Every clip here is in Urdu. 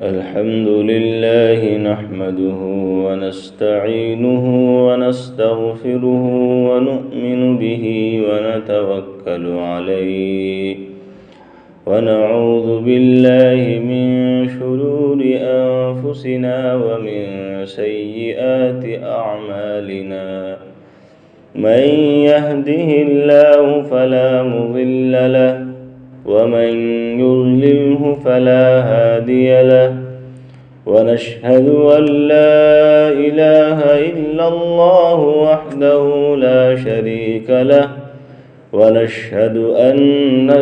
الحمد لله نحمده ونستعينه ونستغفره ونؤمن به ونتوكل عليه ونعوذ بالله من شرور أنفسنا ومن سيئات أعمالنا من يهده الله فلا مضل له ومن يضلله فلا هادي له ونشهد أن لا إله إلا الله وحده لا شريك له ونشهد أن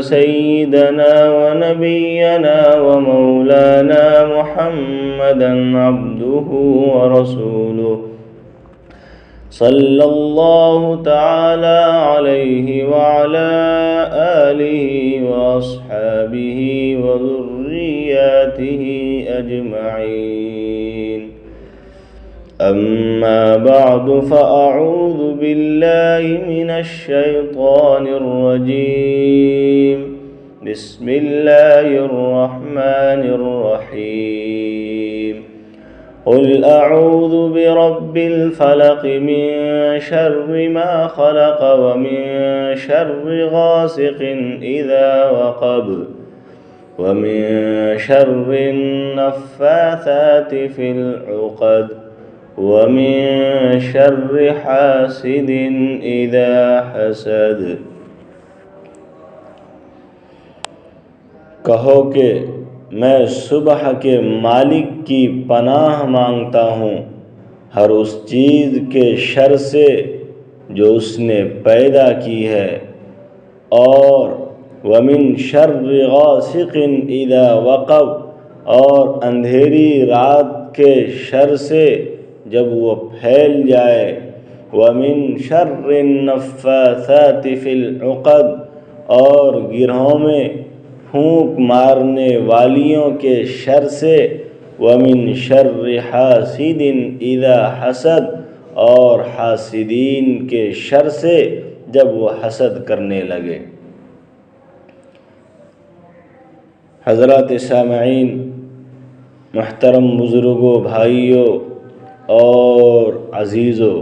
سيدنا ونبينا ومولانا محمدا عبده ورسوله صلى الله تعالى عليه وعلى آله وأصحابه وذرياته أجمعين أما بعد فأعوذ بالله من الشيطان الرجيم بسم الله الرحمن الرحيم قل أعوذ برب الفلق من شر ما خلق ومن شر غاسق إذا وقب ومن شر النفاثات في العقد ومن شر حاسد إذا حسد۔ کہو کہ میں صبح کے مالک کی پناہ مانگتا ہوں ہر اس چیز کے شر سے جو اس نے پیدا کی ہے، اور ومن شر غاسق اذا وقب، اور اندھیری رات کے شر سے جب وہ پھیل جائے، ومن شر النفاثات فی العقد، اور گرہوں میں پھونک مارنے والیوں کے شر سے، ومن شر حاسد اذا حسد، اور حاسدین کے شر سے جب وہ حسد کرنے لگے۔ حضرات سامعین، محترم بزرگوں، بھائیوں اور عزیزوں،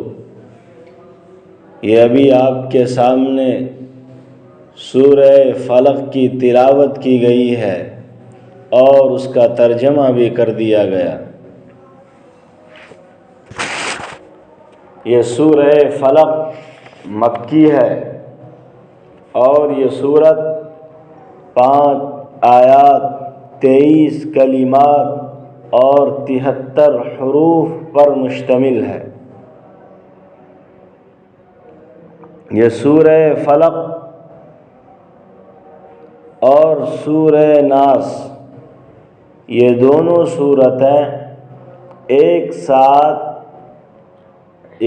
یہ ابھی آپ کے سامنے سورہ فلق کی تلاوت کی گئی ہے اور اس کا ترجمہ بھی کر دیا گیا۔ یہ سورہ فلق مکی ہے اور یہ سورت 5 آیات 23 کلمات اور 73 حروف پر مشتمل ہے۔ یہ سورہ فلق اور سورہ ناس، یہ دونوں سورتیں ایک ساتھ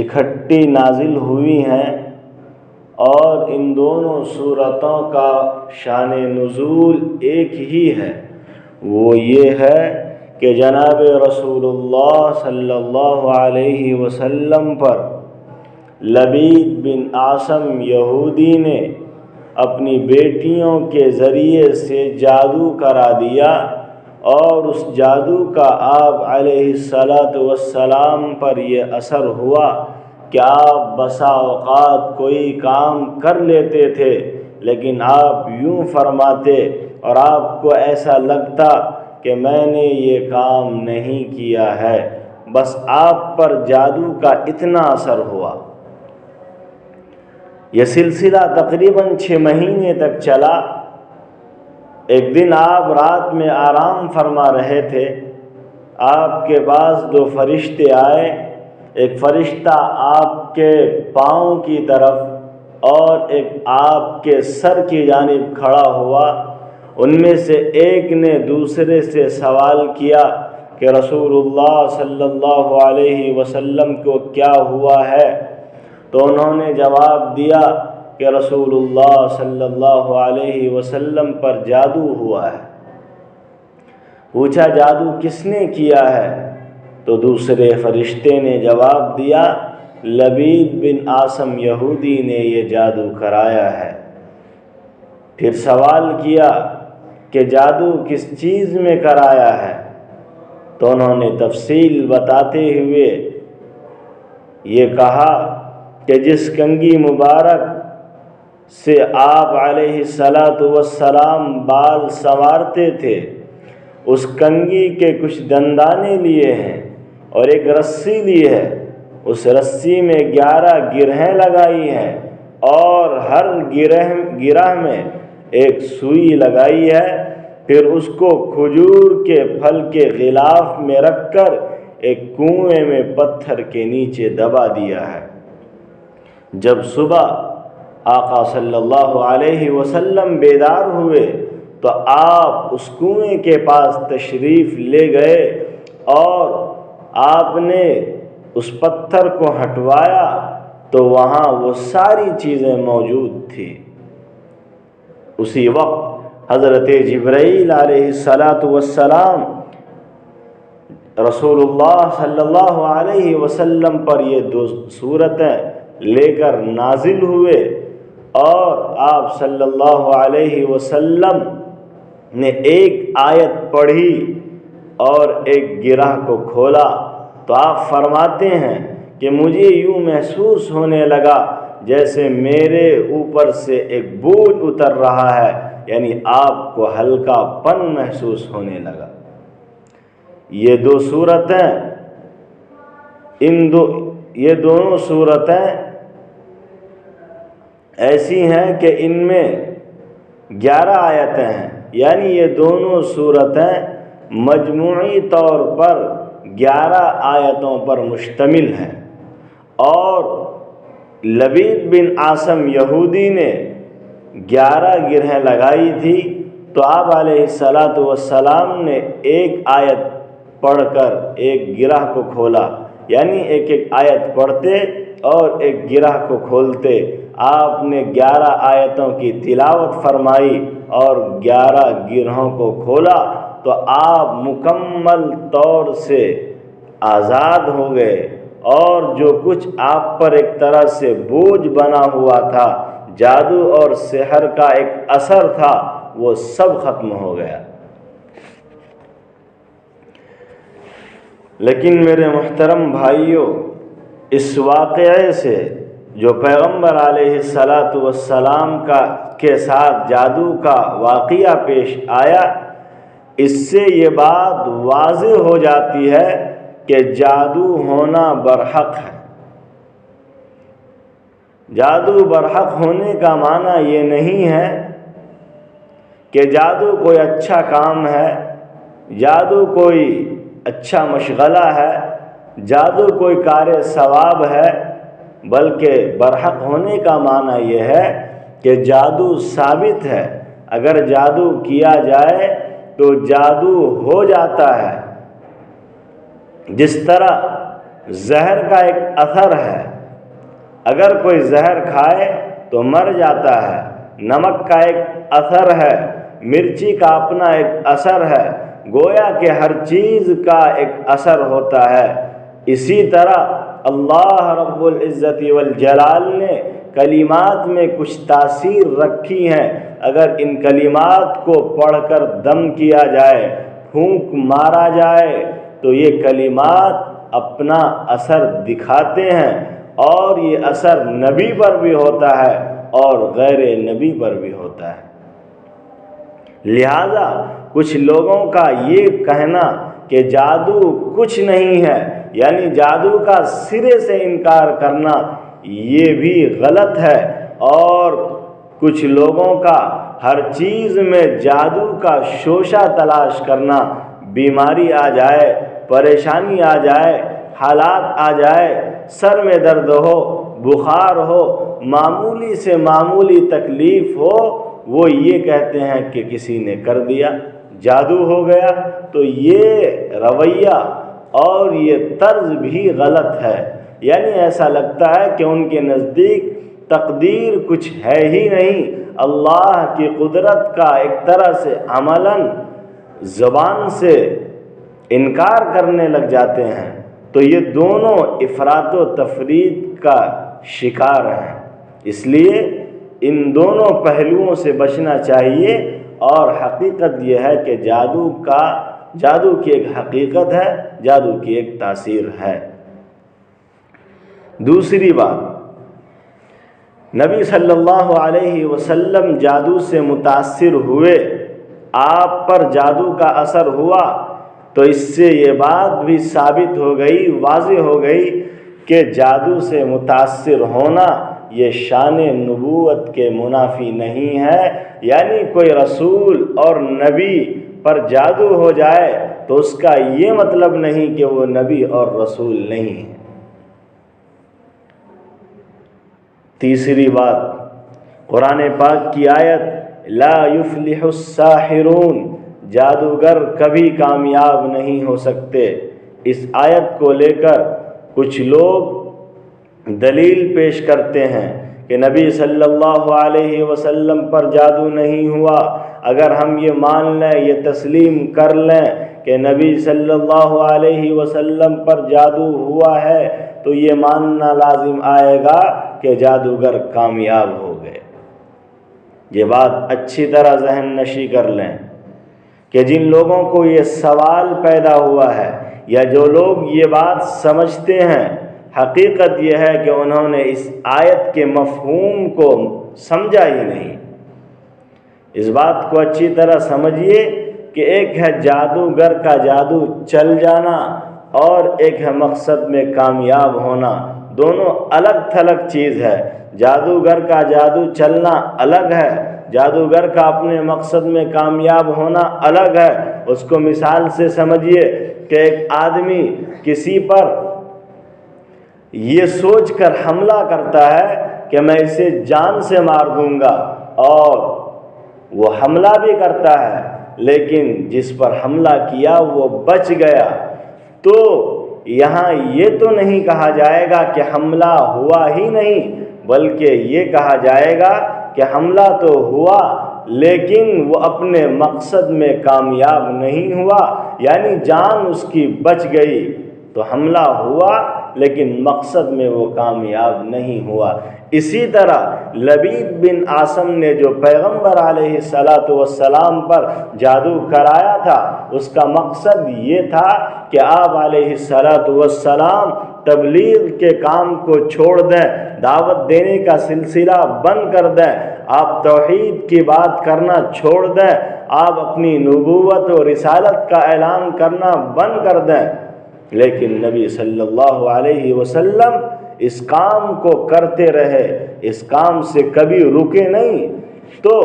اکٹھی نازل ہوئی ہیں، اور ان دونوں سورتوں کا شان نزول ایک ہی ہے۔ وہ یہ ہے کہ جناب رسول اللہ صلی اللہ علیہ وسلم پر لبید بن عاصم یہودی نے اپنی بیٹیوں کے ذریعے سے جادو کرا دیا، اور اس جادو کا آپ علیہ السلام پر یہ اثر ہوا کہ آپ بسا اوقات کوئی کام کر لیتے تھے، لیکن آپ یوں فرماتے اور آپ کو ایسا لگتا کہ میں نے یہ کام نہیں کیا ہے، بس آپ پر جادو کا اتنا اثر ہوا۔ یہ سلسلہ تقریباً 6 مہینے تک چلا۔ ایک دن آپ رات میں آرام فرما رہے تھے، آپ کے پاس 2 فرشتے آئے، ایک فرشتہ آپ کے پاؤں کی طرف اور ایک آپ کے سر کی جانب کھڑا ہوا۔ ان میں سے ایک نے دوسرے سے سوال کیا کہ رسول اللہ صلی اللہ علیہ وسلم کو کیا ہوا ہے؟ تو انہوں نے جواب دیا کہ رسول اللہ صلی اللہ علیہ وسلم پر جادو ہوا ہے۔ پوچھا جادو کس نے کیا ہے؟ تو دوسرے فرشتے نے جواب دیا لبید بن عاصم یہودی نے یہ جادو کرایا ہے۔ پھر سوال کیا کہ جادو کس چیز میں کرایا ہے؟ تو انہوں نے تفصیل بتاتے ہوئے یہ کہا کہ جس کنگھی مبارک سے آپ علیہ السلام بال سنوارتے تھے اس کنگھی کے کچھ دندانے لیے ہیں اور ایک رسی لی ہے، اس رسی میں 11 گرہیں لگائی ہیں اور ہر گرہ میں ایک سوئی لگائی ہے، پھر اس کو کھجور کے پھل کے غلاف میں رکھ کر ایک کنویں میں پتھر کے نیچے دبا دیا ہے۔ جب صبح آقا صلی اللہ علیہ وسلم بیدار ہوئے تو آپ اس کنویں کے پاس تشریف لے گئے اور آپ نے اس پتھر کو ہٹوایا تو وہاں وہ ساری چیزیں موجود تھیں۔ اسی وقت حضرت جبرائیل علیہ السلام رسول اللہ صلی اللہ علیہ وسلم پر یہ 2 صورتیں لے کر نازل ہوئے اور آپ صلی اللہ علیہ وسلم نے ایک آیت پڑھی اور ایک گرہ کو کھولا تو آپ فرماتے ہیں کہ مجھے یوں محسوس ہونے لگا جیسے میرے اوپر سے ایک بوجھ اتر رہا ہے، یعنی آپ کو ہلکا پن محسوس ہونے لگا۔ یہ 2 صورتیں یہ دونوں صورتیں ایسی ہیں کہ ان میں 11 آیتیں ہیں، یعنی یہ دونوں صورتیں مجموعی طور پر 11 آیتوں پر مشتمل ہیں۔ اور لبید بن عاصم یہودی نے 11 گرہیں لگائی تھی تو آپ علیہ السلام نے ایک آیت پڑھ کر ایک گرہ کو کھولا، یعنی ایک آیت پڑھتے اور ایک گرہ کو کھولتے۔ آپ نے 11 آیتوں کی تلاوت فرمائی اور 11 گرہوں کو کھولا تو آپ مکمل طور سے آزاد ہو گئے اور جو کچھ آپ پر ایک طرح سے بوجھ بنا ہوا تھا، جادو اور سحر کا ایک اثر تھا، وہ سب ختم ہو گیا۔ لیکن میرے محترم بھائیوں، اس واقعے سے جو پیغمبر علیہ السلام کے ساتھ جادو کا واقعہ پیش آیا، اس سے یہ بات واضح ہو جاتی ہے کہ جادو ہونا برحق ہے۔ جادو برحق ہونے کا معنی یہ نہیں ہے کہ جادو کوئی اچھا کام ہے، جادو کوئی اچھا مشغلہ ہے، جادو کوئی کار ثواب ہے، بلکہ برحق ہونے کا معنی یہ ہے کہ جادو ثابت ہے۔ اگر جادو کیا جائے تو جادو ہو جاتا ہے۔ جس طرح زہر کا ایک اثر ہے، اگر کوئی زہر کھائے تو مر جاتا ہے۔ نمک کا ایک اثر ہے، مرچی کا اپنا ایک اثر ہے، گویا کہ ہر چیز کا ایک اثر ہوتا ہے۔ اسی طرح اللہ رب العزت والجلال نے کلمات میں کچھ تاثیر رکھی ہیں، اگر ان کلمات کو پڑھ کر دم کیا جائے، پھونک مارا جائے تو یہ کلمات اپنا اثر دکھاتے ہیں، اور یہ اثر نبی پر بھی ہوتا ہے اور غیر نبی پر بھی ہوتا ہے۔ لہذا کچھ لوگوں کا یہ کہنا کہ جادو کچھ نہیں ہے، یعنی جادو کا سرے سے انکار کرنا، یہ بھی غلط ہے۔ اور کچھ لوگوں کا ہر چیز میں جادو کا شوشہ تلاش کرنا، بیماری آ جائے، پریشانی آ جائے، حالات آ جائے، سر میں درد ہو، بخار ہو، معمولی سے معمولی تکلیف ہو، وہ یہ کہتے ہیں کہ کسی نے کر دیا، جادو ہو گیا۔ تو یہ رویہ اور یہ طرز بھی غلط ہے، یعنی ایسا لگتا ہے کہ ان کے نزدیک تقدیر کچھ ہے ہی نہیں، اللہ کی قدرت کا ایک طرح سے عملاً زبان سے انکار کرنے لگ جاتے ہیں۔ تو یہ دونوں افراط و تفریط کا شکار ہیں۔ اس لیے ان دونوں پہلوؤں سے بچنا چاہیے، اور حقیقت یہ ہے کہ جادو کا جادو کی ایک حقیقت ہے، جادو کی ایک تاثیر ہے۔ دوسری بات، نبی صلی اللہ علیہ وسلم جادو سے متاثر ہوئے، آپ پر جادو کا اثر ہوا، تو اس سے یہ بات بھی ثابت ہو گئی، واضح ہو گئی کہ جادو سے متاثر ہونا یہ شان نبوت کے منافی نہیں ہے۔ یعنی کوئی رسول اور نبی پر جادو ہو جائے تو اس کا یہ مطلب نہیں کہ وہ نبی اور رسول نہیں ہے۔ تیسری بات، قرآن پاک کی آیت لا یفلح الساحرون، جادوگر کبھی کامیاب نہیں ہو سکتے، اس آیت کو لے کر کچھ لوگ دلیل پیش کرتے ہیں کہ نبی صلی اللہ علیہ وسلم پر جادو نہیں ہوا۔ اگر ہم یہ مان لیں، یہ تسلیم کر لیں کہ نبی صلی اللہ علیہ وسلم پر جادو ہوا ہے، تو یہ ماننا لازم آئے گا کہ جادوگر کامیاب ہو گئے۔ یہ بات اچھی طرح ذہن نشی کر لیں کہ جن لوگوں کو یہ سوال پیدا ہوا ہے، یا جو لوگ یہ بات سمجھتے ہیں، حقیقت یہ ہے کہ انہوں نے اس آیت کے مفہوم کو سمجھا ہی نہیں۔ اس بات کو اچھی طرح سمجھیے کہ ایک ہے جادوگر کا جادو چل جانا، اور ایک ہے مقصد میں کامیاب ہونا۔ دونوں الگ تھلگ چیز ہے۔ جادوگر کا جادو چلنا الگ ہے، جادوگر کا اپنے مقصد میں کامیاب ہونا الگ ہے۔ اس کو مثال سے سمجھیے کہ ایک آدمی کسی پر یہ سوچ کر حملہ کرتا ہے کہ میں اسے جان سے مار دوں گا، اور وہ حملہ بھی کرتا ہے، لیکن جس پر حملہ کیا وہ بچ گیا۔ تو یہاں یہ تو نہیں کہا جائے گا کہ حملہ ہوا ہی نہیں، بلکہ یہ کہا جائے گا کہ حملہ تو ہوا لیکن وہ اپنے مقصد میں کامیاب نہیں ہوا، یعنی جان اس کی بچ گئی۔ تو حملہ ہوا لیکن مقصد میں وہ کامیاب نہیں ہوا۔ اسی طرح لبید بن عاصم نے جو پیغمبر علیہ السلام پر جادو کرایا تھا، اس کا مقصد یہ تھا کہ آپ علیہ السلام تبلیغ کے کام کو چھوڑ دیں، دعوت دینے کا سلسلہ بند کر دیں، آپ توحید کی بات کرنا چھوڑ دیں، آپ اپنی نبوت و رسالت کا اعلان کرنا بند کر دیں۔ لیکن نبی صلی اللہ علیہ وسلم اس کام کو کرتے رہے، اس کام سے کبھی رکے نہیں۔ تو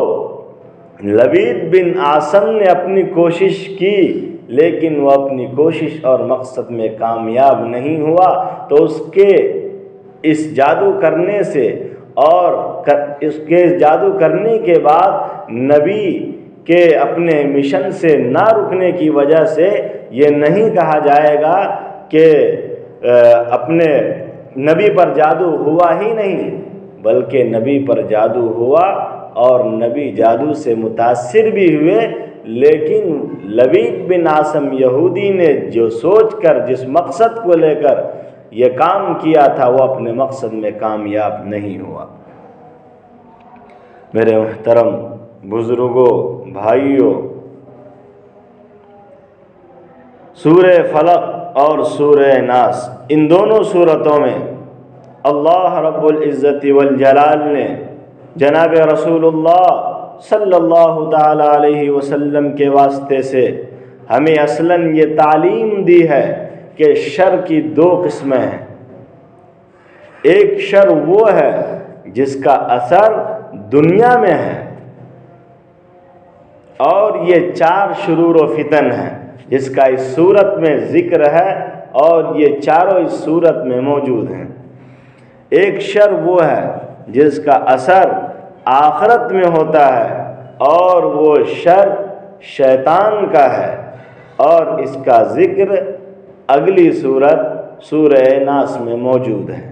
لبید بن عاصم نے اپنی کوشش کی، لیکن وہ اپنی کوشش اور مقصد میں کامیاب نہیں ہوا، تو اس کے اس جادو کرنے سے اور اس کے جادو کرنے کے بعد نبی کہ اپنے مشن سے نہ رکنے کی وجہ سے یہ نہیں کہا جائے گا کہ اپنے نبی پر جادو ہوا ہی نہیں، بلکہ نبی پر جادو ہوا اور نبی جادو سے متاثر بھی ہوئے۔ لیکن لبید بن عاصم یہودی نے جو سوچ کر جس مقصد کو لے کر یہ کام کیا تھا، وہ اپنے مقصد میں کامیاب نہیں ہوا۔ میرے محترم بزرگوں، بھائیوں، سورہ فلق اور سورہ ناس، ان دونوں سورتوں میں اللہ رب العزت والجلال نے جناب رسول اللہ صلی اللہ تعالی علیہ وسلم کے واسطے سے ہمیں اصلاً یہ تعلیم دی ہے کہ شر کی دو قسمیں ہیں۔ ایک شر وہ ہے جس کا اثر دنیا میں ہے، اور یہ 4 شرور و فتن ہیں جس کا اس صورت میں ذکر ہے، اور یہ چاروں اس صورت میں موجود ہیں۔ ایک شر وہ ہے جس کا اثر آخرت میں ہوتا ہے، اور وہ شر شیطان کا ہے، اور اس کا ذکر اگلی سورت سورہ ناس میں موجود ہے۔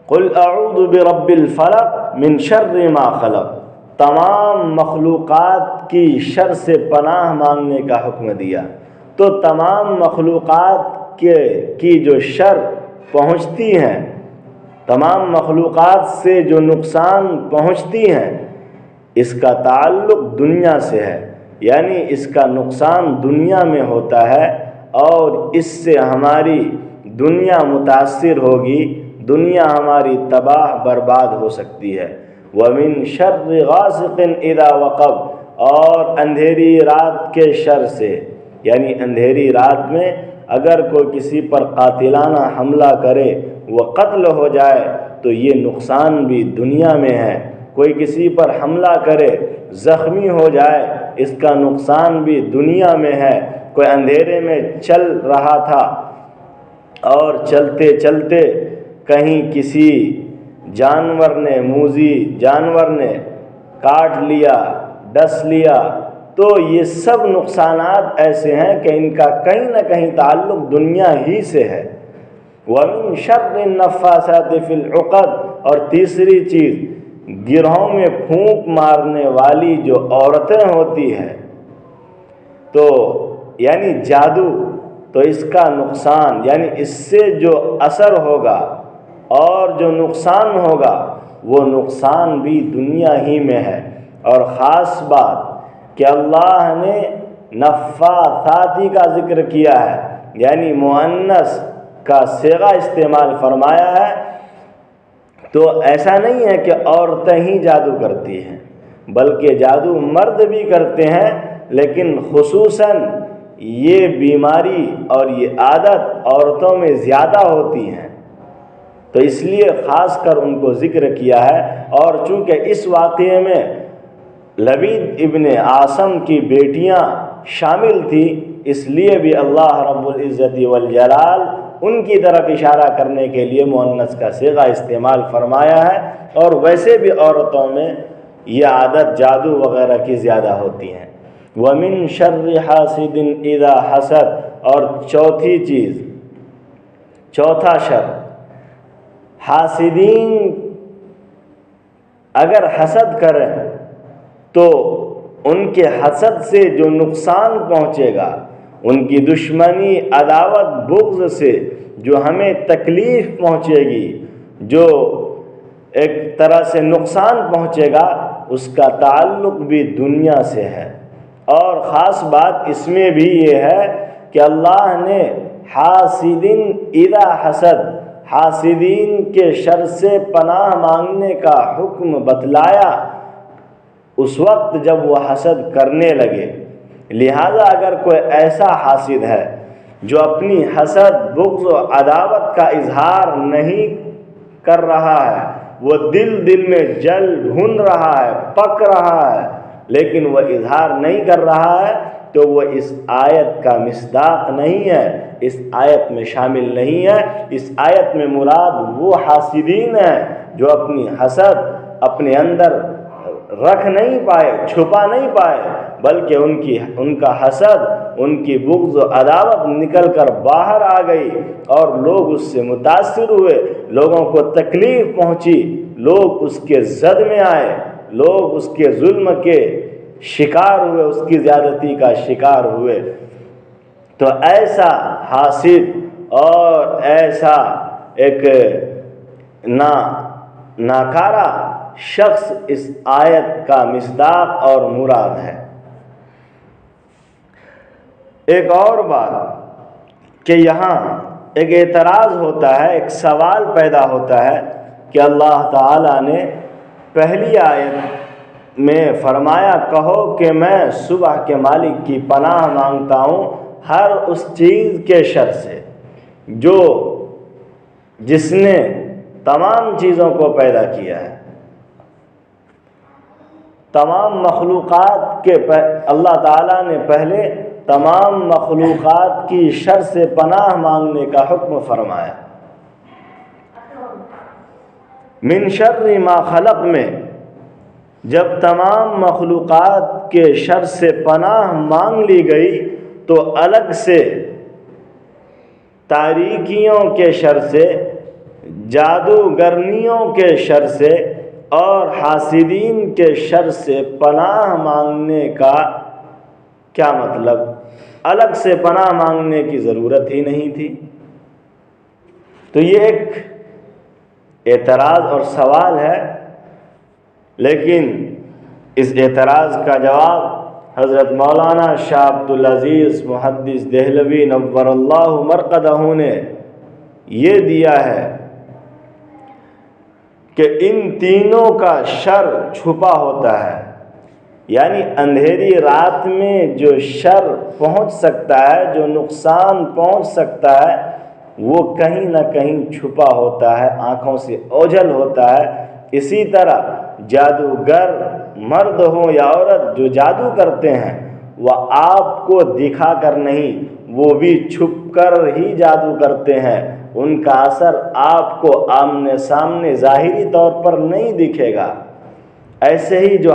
قل اعوذ برب الفلق من شر ما خلق، تمام مخلوقات کی شر سے پناہ مانگنے کا حکم دیا۔ تو تمام مخلوقات کی جو شر پہنچتی ہیں، تمام مخلوقات سے جو نقصان پہنچتی ہیں، اس کا تعلق دنیا سے ہے، یعنی اس کا نقصان دنیا میں ہوتا ہے اور اس سے ہماری دنیا متاثر ہوگی، دنیا ہماری تباہ برباد ہو سکتی ہے۔ وَمِن شَرِّ غَاسِقٍ إِذَا وَقَبَ، اور اندھیری رات کے شر سے، یعنی اندھیری رات میں اگر کوئی کسی پر قاتلانہ حملہ کرے، وہ قتل ہو جائے تو یہ نقصان بھی دنیا میں ہے۔ کوئی کسی پر حملہ کرے، زخمی ہو جائے، اس کا نقصان بھی دنیا میں ہے۔ کوئی اندھیرے میں چل رہا تھا اور چلتے چلتے کہیں کسی موذی جانور نے کاٹ لیا، ڈس لیا، تو یہ سب نقصانات ایسے ہیں کہ ان کا کہیں نہ کہیں تعلق دنیا ہی سے ہے۔ وَمِن شَرِّ النَّفَّاثَاتِ فِي الْعُقَدِ، اور تیسری چیز، گرہوں میں پھونک مارنے والی جو عورتیں ہوتی ہیں، تو یعنی جادو، تو اس کا نقصان، یعنی اس سے جو اثر ہوگا اور جو نقصان ہوگا وہ نقصان بھی دنیا ہی میں ہے۔ اور خاص بات کہ اللہ نے نفاثاتی کا ذکر کیا ہے، یعنی مؤنث کا صیغہ استعمال فرمایا ہے، تو ایسا نہیں ہے کہ عورتیں ہی جادو کرتی ہیں، بلکہ جادو مرد بھی کرتے ہیں، لیکن خصوصاً یہ بیماری اور یہ عادت عورتوں میں زیادہ ہوتی ہیں، تو اس لیے خاص کر ان کو ذکر کیا ہے۔ اور چونکہ اس واقعے میں لبید ابن عاصم کی بیٹیاں شامل تھیں، اس لیے بھی اللہ رب العزت والجلال ان کی طرف اشارہ کرنے کے لیے مؤنث کا صیغہ استعمال فرمایا ہے۔ اور ویسے بھی عورتوں میں یہ عادت جادو وغیرہ کی زیادہ ہوتی ہیں۔ وَمِن شَرِّ حَاسِدٍ إِذَا حَسَدَ، اور چوتھی چیز، چوتھا شر، حاسدین اگر حسد کریں تو ان کے حسد سے جو نقصان پہنچے گا، ان کی دشمنی، عداوت، بغض سے جو ہمیں تکلیف پہنچے گی، جو ایک طرح سے نقصان پہنچے گا، اس کا تعلق بھی دنیا سے ہے۔ اور خاص بات اس میں بھی یہ ہے کہ اللہ نے حاسدین اذا حسد، حاسدین کے شر سے پناہ مانگنے کا حکم بتلایا اس وقت جب وہ حسد کرنے لگے۔ لہذا اگر کوئی ایسا حاسد ہے جو اپنی حسد، بغض و عداوت کا اظہار نہیں کر رہا ہے، وہ دل میں جل بھن رہا ہے، پک رہا ہے، لیکن وہ اظہار نہیں کر رہا ہے، تو وہ اس آیت کا مصداق نہیں ہے، اس آیت میں شامل نہیں ہے۔ اس آیت میں مراد وہ حاسدین ہیں جو اپنی حسد اپنے اندر رکھ نہیں پائے، چھپا نہیں پائے، بلکہ ان کا حسد، ان کی بغض و عداوت نکل کر باہر آ گئی اور لوگ اس سے متاثر ہوئے، لوگوں کو تکلیف پہنچی، لوگ اس کے زد میں آئے، لوگ اس کے ظلم کے شکار ہوئے، اس کی زیادتی کا شکار ہوئے۔ تو ایسا حاسد اور ایسا ایک ناکارہ شخص اس آیت کا مصداق اور مراد ہے۔ ایک اور بات کہ یہاں ایک اعتراض ہوتا ہے، ایک سوال پیدا ہوتا ہے کہ اللہ تعالیٰ نے پہلی آیت میں فرمایا، کہو کہ میں صبح کے مالک کی پناہ مانگتا ہوں ہر اس چیز کے شر سے جس نے تمام چیزوں کو پیدا کیا ہے۔ تمام مخلوقات کے اللہ تعالیٰ نے پہلے تمام مخلوقات کی شر سے پناہ مانگنے کا حکم فرمایا۔ من شر ما خلق میں جب تمام مخلوقات کے شر سے پناہ مانگ لی گئی تو الگ سے تاریکیوں کے شر سے، جادوگرنیوں کے شر سے اور حاسدین کے شر سے پناہ مانگنے کا کیا مطلب؟ الگ سے پناہ مانگنے کی ضرورت ہی نہیں تھی۔ تو یہ ایک اعتراض اور سوال ہے، لیکن اس اعتراض کا جواب حضرت مولانا شاہ عبدالعزیز محدث دہلوی نور اللہ مرقدہ نے یہ دیا ہے کہ ان تینوں کا شر چھپا ہوتا ہے، یعنی اندھیری رات میں جو شر پہنچ سکتا ہے، جو نقصان پہنچ سکتا ہے، وہ کہیں نہ کہیں چھپا ہوتا ہے، آنکھوں سے اوجھل ہوتا ہے۔ اسی طرح جادوگر مرد ہوں یا عورت جو جادو کرتے ہیں، وہ آپ کو دکھا کر نہیں، وہ بھی چھپ کر ہی جادو کرتے ہیں، ان کا اثر آپ کو آمنے سامنے ظاہری طور پر نہیں دکھے گا۔ ایسے ہی جو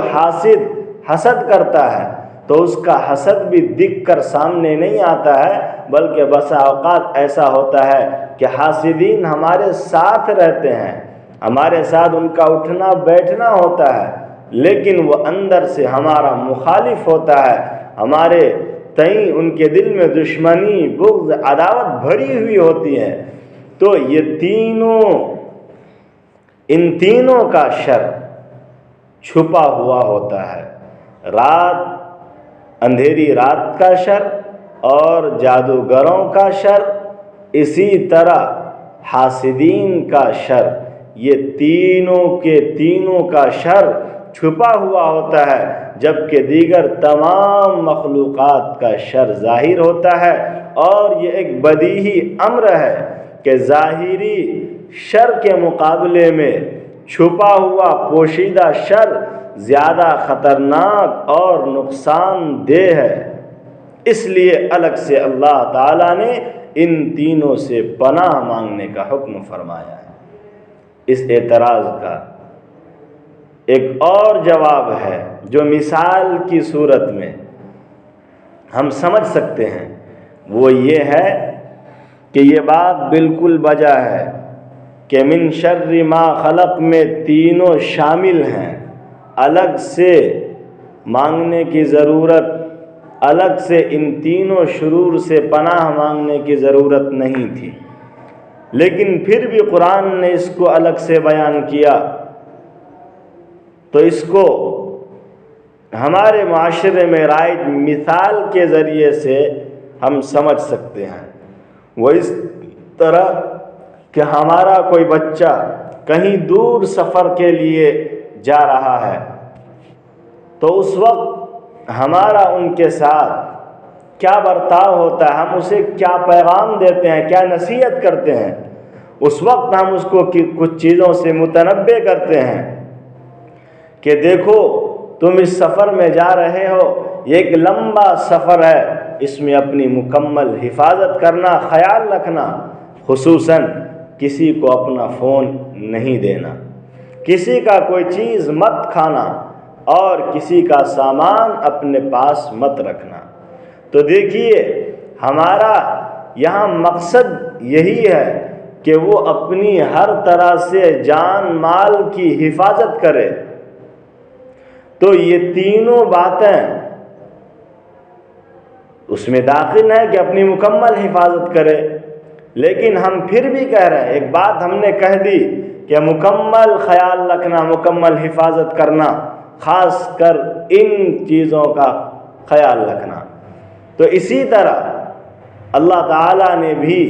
حسد کرتا ہے تو اس کا حسد بھی دکھ کر سامنے نہیں آتا ہے، بلکہ بسا اوقات ایسا ہوتا ہے کہ حاسدین ہمارے ساتھ رہتے ہیں، ہمارے ساتھ ان کا اٹھنا بیٹھنا ہوتا ہے، لیکن وہ اندر سے ہمارا مخالف ہوتا ہے، ہمارے تئیں ان کے دل میں دشمنی، بغض، عداوت بھری ہوئی ہوتی ہے۔ تو یہ ان تینوں کا شر چھپا ہوا ہوتا ہے، اندھیری رات کا شر اور جادوگروں کا شر، اسی طرح حاسدین کا شر، یہ تینوں کا شر چھپا ہوا ہوتا ہے، جبکہ دیگر تمام مخلوقات کا شر ظاہر ہوتا ہے۔ اور یہ ایک بدیہی امر ہے کہ ظاہری شر کے مقابلے میں چھپا ہوا پوشیدہ شر زیادہ خطرناک اور نقصان دہ ہے۔ اس لیے الگ سے اللہ تعالیٰ نے ان تینوں سے پناہ مانگنے کا حکم فرمایا ہے۔ اس اعتراض کا ایک اور جواب ہے جو مثال کی صورت میں ہم سمجھ سکتے ہیں، وہ یہ ہے کہ یہ بات بالکل بجا ہے کہ من شر ما خلق میں تینوں شامل ہیں، الگ سے مانگنے کی ضرورت، الگ سے ان تینوں شرور سے پناہ مانگنے کی ضرورت نہیں تھی، لیکن پھر بھی قرآن نے اس کو الگ سے بیان کیا، تو اس کو ہمارے معاشرے میں رائج مثال کے ذریعے سے ہم سمجھ سکتے ہیں۔ وہ اس طرح کہ ہمارا کوئی بچہ کہیں دور سفر کے لیے جا رہا ہے، تو اس وقت ہمارا ان کے ساتھ کیا برتاؤ ہوتا ہے، ہم اسے کیا پیغام دیتے ہیں، کیا نصیحت کرتے ہیں۔ اس وقت ہم اس کو کچھ چیزوں سے متنبہ کرتے ہیں کہ دیکھو تم اس سفر میں جا رہے ہو، یہ ایک لمبا سفر ہے، اس میں اپنی مکمل حفاظت کرنا، خیال رکھنا، خصوصاً کسی کو اپنا فون نہیں دینا، کسی کا کوئی چیز مت کھانا اور کسی کا سامان اپنے پاس مت رکھنا۔ تو دیکھیے ہمارا یہاں مقصد یہی ہے کہ وہ اپنی ہر طرح سے جان مال کی حفاظت کرے۔ تو یہ تینوں باتیں اس میں داخل ہیں کہ اپنی مکمل حفاظت کرے، لیکن ہم پھر بھی کہہ رہے ہیں، ایک بات ہم نے کہہ دی کہ مکمل خیال رکھنا، مکمل حفاظت کرنا، خاص کر ان چیزوں کا خیال رکھنا۔ تو اسی طرح اللہ تعالیٰ نے بھی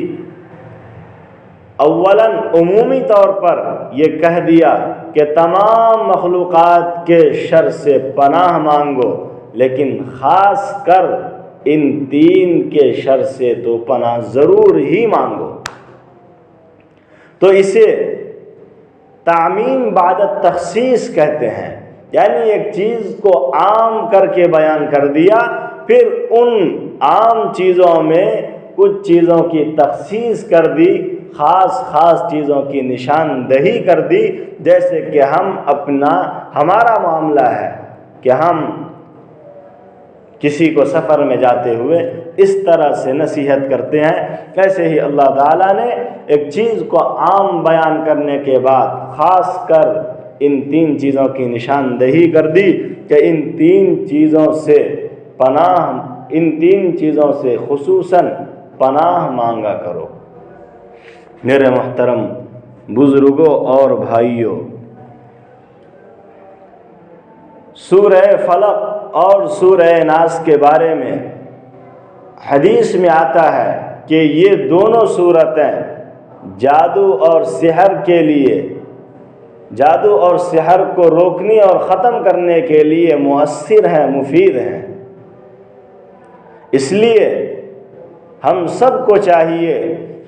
اولاً عمومی طور پر یہ کہہ دیا کہ تمام مخلوقات کے شر سے پناہ مانگو، لیکن خاص کر ان تین کے شر سے تو پناہ ضرور ہی مانگو۔ تو اسے تعمیم بعد التخصیص کہتے ہیں، یعنی ایک چیز کو عام کر کے بیان کر دیا، پھر ان عام چیزوں میں کچھ چیزوں کی تخصیص کر دی، خاص چیزوں کی نشاندہی کر دی۔ جیسے کہ ہمارا معاملہ ہے کہ ہم کسی کو سفر میں جاتے ہوئے اس طرح سے نصیحت کرتے ہیں، ایسے ہی اللہ تعالیٰ نے ایک چیز کو عام بیان کرنے کے بعد خاص کر ان تین چیزوں کی نشاندہی کر دی کہ ان تین چیزوں سے خصوصاً پناہ مانگا کرو۔ میرے محترم بزرگوں اور بھائیوں، سورہ فلق اور سورہ ناس کے بارے میں حدیث میں آتا ہے کہ یہ دونوں صورتیں جادو اور سحر کے لیے، جادو اور سحر کو روکنے اور ختم کرنے کے لیے مؤثر ہیں، مفید ہیں۔ اس لیے ہم سب کو چاہیے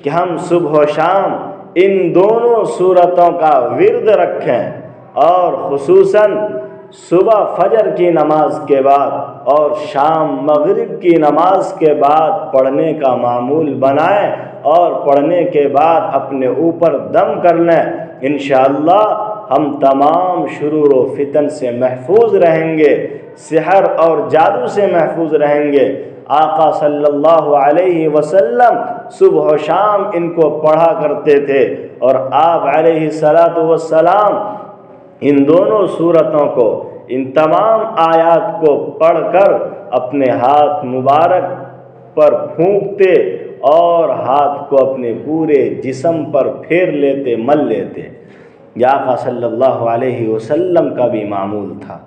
کہ ہم صبح و شام ان دونوں صورتوں کا ورد رکھیں، اور خصوصاً صبح فجر کی نماز کے بعد اور شام مغرب کی نماز کے بعد پڑھنے کا معمول بنائیں، اور پڑھنے کے بعد اپنے اوپر دم کر لیں۔ انشاءاللہ ہم تمام شرور و فتن سے محفوظ رہیں گے، سحر اور جادو سے محفوظ رہیں گے۔ آقا صلی اللہ علیہ وسلم صبح و شام ان کو پڑھا کرتے تھے، اور آپ علیہ الصلاۃ والسلام ان دونوں صورتوں کو، ان تمام آیات کو پڑھ کر اپنے ہاتھ مبارک پر پھونکتے اور ہاتھ کو اپنے پورے جسم پر پھیر لیتے، مل لیتے۔ یہ آقا صلی اللہ علیہ وسلم کا بھی معمول تھا۔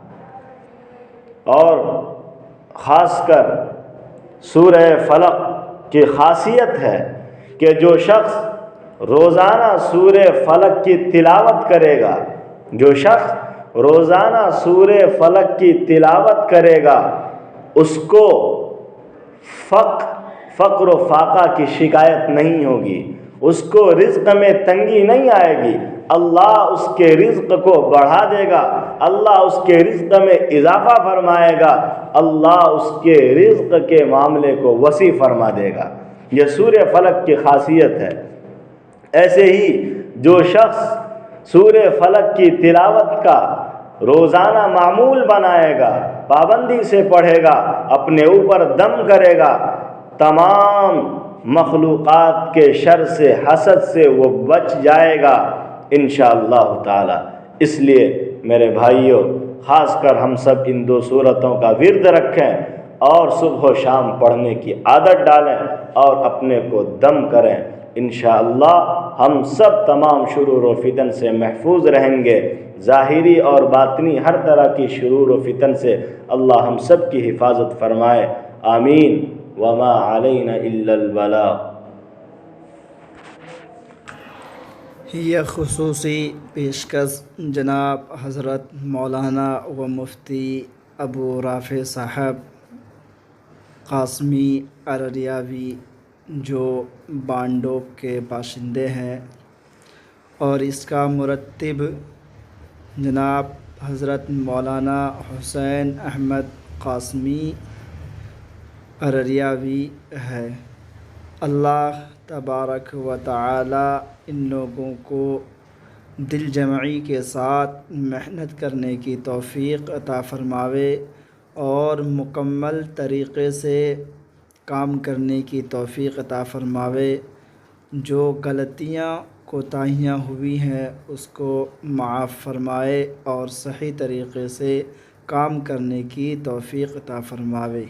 اور خاص کر سورہ فلق کی خاصیت ہے کہ جو شخص روزانہ سورہ فلق کی تلاوت کرے گا، جو شخص روزانہ سورہ فلق کی تلاوت کرے گا، اس کو فقر و فاقہ کی شکایت نہیں ہوگی، اس کو رزق میں تنگی نہیں آئے گی، اللہ اس کے رزق کو بڑھا دے گا، اللہ اس کے رزق میں اضافہ فرمائے گا، اللہ اس کے رزق کے معاملے کو وسیع فرما دے گا۔ یہ سورہ فلق کی خاصیت ہے۔ ایسے ہی جو شخص سورہ فلق کی تلاوت کا روزانہ معمول بنائے گا، پابندی سے پڑھے گا، اپنے اوپر دم کرے گا، تمام مخلوقات کے شر سے، حسد سے وہ بچ جائے گا انشاءاللہ تعالی۔ اس لیے میرے بھائیوں، خاص کر ہم سب ان دو صورتوں کا ورد رکھیں اور صبح و شام پڑھنے کی عادت ڈالیں اور اپنے کو دم کریں۔ انشاءاللہ ہم سب تمام شرور و فتن سے محفوظ رہیں گے، ظاہری اور باطنی ہر طرح کی شرور و فتن سے اللہ ہم سب کی حفاظت فرمائے، آمین۔ وما علینا الا البلاغ۔ یہ خصوصی پیشکش جناب حضرت مولانا و مفتی ابو رافع صاحب قاسمی ارریاوی، جو بانڈوک کے باشندے ہیں، اور اس کا مرتب جناب حضرت مولانا حسین احمد قاسمی ارریاوی ہے۔ اللہ تبارک و تعالی ان لوگوں کو دل جمعی کے ساتھ محنت کرنے کی توفیق عطا فرماوے اور مکمل طریقے سے کام کرنے کی توفیق عطا فرماوے۔ جو غلطیاں کوتاہیاں ہوئی ہیں اس کو معاف فرمائے اور صحیح طریقے سے کام کرنے کی توفیق عطا فرماوے۔